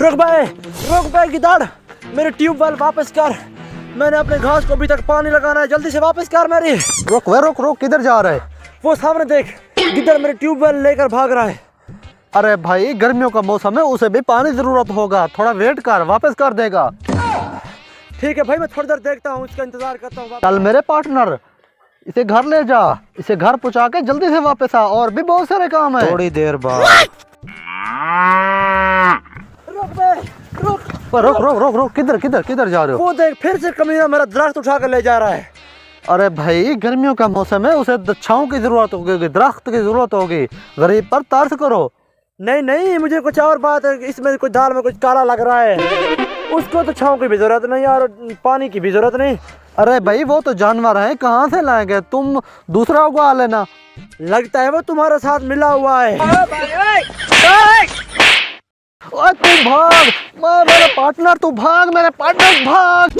रुक भाई गिदाड़, मेरे ट्यूबवेल वापस कर। मैंने अपने घास को अभी तक पानी लगाना है, जल्दी से वापस कर मेरी। रुक किधर जा रहे? वो सामने देख, गिद्दड़ मेरे ट्यूबवेल लेकर भाग रहा है। अरे भाई गर्मियों का मौसम है, उसे भी पानी जरूरत होगा, थोड़ा वेट कर, वापस कर देगा। ठीक है भाई, मैं थोड़ी देर देखता हूँ, उसका इंतजार करता हूँ। चल मेरे पार्टनर, इसे घर ले जा, इसे घर पहुंचा के जल्दी से वापस आ, और भी बहुत सारे काम है। थोड़ी देर बाद रुक, किधर जा रहे हो? वो देख, फिर से कमीना मेरा दरख्त उठा कर ले जा रहा है। अरे भाई गर्मियों का मौसम है, उसे छांव की जरूरत होगी, दरख्त की जरूरत होगी, गरीब पर तरस करो। नहीं, मुझे कुछ और बात है, इसमें कुछ दाल में कुछ काला लग रहा है। उसको तो छांव की भी जरूरत नहीं और पानी की भी जरूरत नहीं। अरे भाई वो तो जानवर है, कहाँ से लाएंगे, तुम दूसरा उगा लेना। लगता है वो तुम्हारे साथ मिला हुआ है। ओए तू भाग, मेरे पार्टनर भाग।